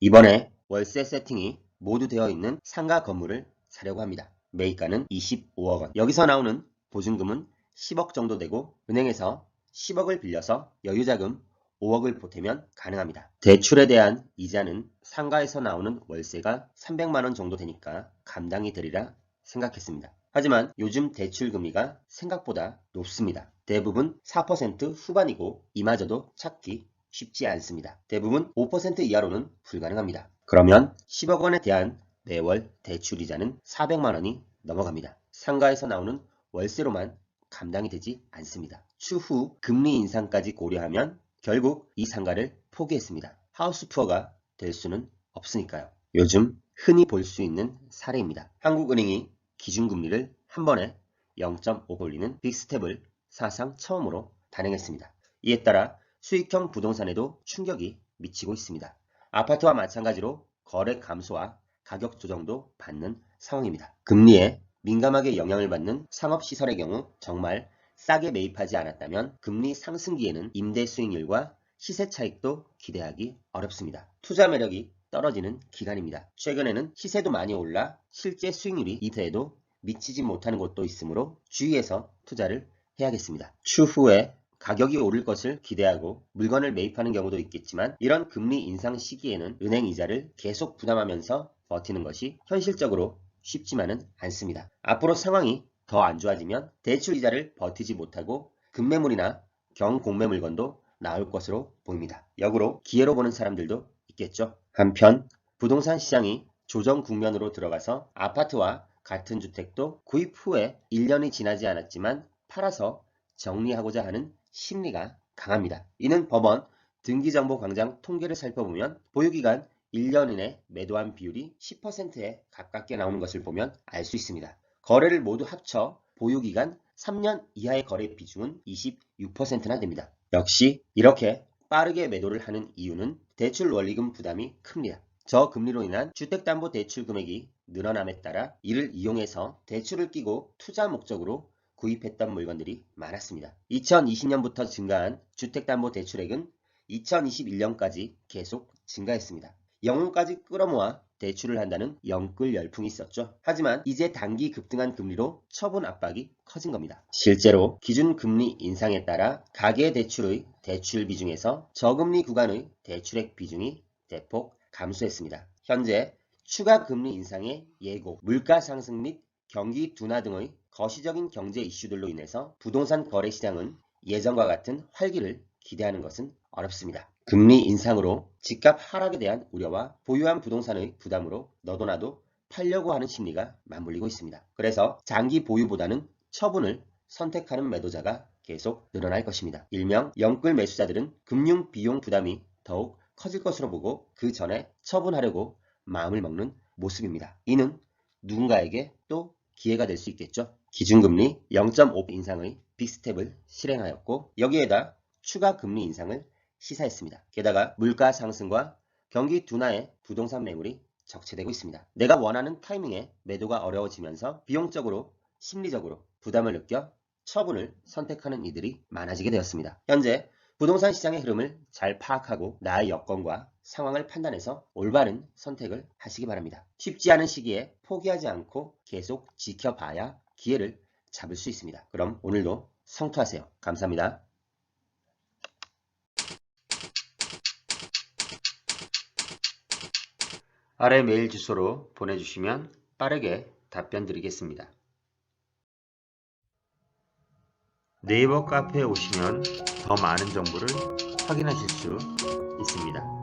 이번에 월세 세팅이 모두 되어 있는 상가 건물을 사려고 합니다. 매입가는 25억 원. 여기서 나오는 보증금은 10억 정도 되고 은행에서 10억을 빌려서 여유자금 5억을 보태면 가능합니다. 대출에 대한 이자는 상가에서 나오는 월세가 300만 원 정도 되니까 감당이 되리라 생각했습니다. 하지만 요즘 대출 금리가 생각보다 높습니다. 대부분 4% 후반이고 이마저도 찾기 쉽지 않습니다. 대부분 5% 이하로는 불가능합니다. 그러면 10억 원에 대한 매월 대출이자는 400만 원이 넘어갑니다. 상가에서 나오는 월세로만 감당이 되지 않습니다. 추후 금리 인상까지 고려하면 결국 이 상가를 포기했습니다. 하우스푸어가 될 수는 없으니까요. 요즘 흔히 볼 수 있는 사례입니다. 한국은행이 기준금리를 한 번에 0.5 올리는 빅스텝을 사상 처음으로 단행했습니다. 이에 따라 수익형 부동산에도 충격이 미치고 있습니다. 아파트와 마찬가지로 거래 감소와 가격 조정도 받는 상황입니다. 금리에 민감하게 영향을 받는 상업시설의 경우 정말 싸게 매입하지 않았다면 금리 상승기에는 임대 수익률과 시세 차익도 기대하기 어렵습니다. 투자 매력이 떨어지는 기간입니다. 최근에는 시세도 많이 올라 실제 수익률이 이때에도 미치지 못하는 곳도 있으므로 주의해서 투자를 해야겠습니다. 추후에 가격이 오를 것을 기대하고 물건을 매입하는 경우도 있겠지만 이런 금리 인상 시기에는 은행 이자를 계속 부담하면서 버티는 것이 현실적으로 쉽지만은 않습니다. 앞으로 상황이 더 안 좋아지면 대출 이자를 버티지 못하고 급매물이나 경공매 물건도 나올 것으로 보입니다. 역으로 기회로 보는 사람들도 있겠죠. 한편 부동산 시장이 조정 국면으로 들어가서 아파트와 같은 주택도 구입 후에 1년이 지나지 않았지만 팔아서 정리하고자 하는 심리가 강합니다. 이는 법원 등기정보광장 통계를 살펴보면 보유기간 1년 이내 매도한 비율이 10%에 가깝게 나오는 것을 보면 알 수 있습니다. 거래를 모두 합쳐 보유기간 3년 이하의 거래 비중은 26%나 됩니다. 역시 이렇게 빠르게 매도를 하는 이유는 대출 원리금 부담이 큽니다. 저금리로 인한 주택담보대출 금액이 늘어남에 따라 이를 이용해서 대출을 끼고 투자 목적으로 구입했던 물건들이 많았습니다. 2020년부터 증가한 주택담보대출액은 2021년까지 계속 증가했습니다. 영혼까지 끌어모아 대출을 한다는 영끌 열풍이 있었죠. 하지만 이제 단기 급등한 금리로 처분 압박이 커진 겁니다. 실제로 기준금리 인상에 따라 가계대출의 대출 비중에서 저금리 구간의 대출액 비중이 대폭 감소했습니다. 현재 추가 금리 인상의 예고, 물가 상승 및 경기 둔화 등의 거시적인 경제 이슈들로 인해서 부동산 거래 시장은 예전과 같은 활기를 기대하는 것은 어렵습니다. 금리 인상으로 집값 하락에 대한 우려와 보유한 부동산의 부담으로 너도나도 팔려고 하는 심리가 맞물리고 있습니다. 그래서 장기 보유보다는 처분을 선택하는 매도자가 계속 늘어날 것입니다. 일명 영끌 매수자들은 금융 비용 부담이 더욱 커질 것으로 보고 그 전에 처분하려고 마음을 먹는 모습입니다. 이는 누군가에게 또 기회가 될 수 있겠죠. 기준금리 0.5 인상의 빅스텝을 실행하였고 여기에다 추가 금리 인상을 시사했습니다. 게다가 물가 상승과 경기 둔화에 부동산 매물이 적체되고 있습니다. 내가 원하는 타이밍에 매도가 어려워지면서 비용적으로 심리적으로 부담을 느껴 처분을 선택하는 이들이 많아지게 되었습니다. 현재 부동산 시장의 흐름을 잘 파악하고 나의 여건과 상황을 판단해서 올바른 선택을 하시기 바랍니다. 쉽지 않은 시기에 포기하지 않고 계속 지켜봐야 기회를 잡을 수 있습니다. 그럼 오늘도 성투하세요. 감사합니다. 아래 메일 주소로 보내주시면 빠르게 답변 드리겠습니다. 네이버 카페에 오시면 더 많은 정보를 확인하실 수 있습니다.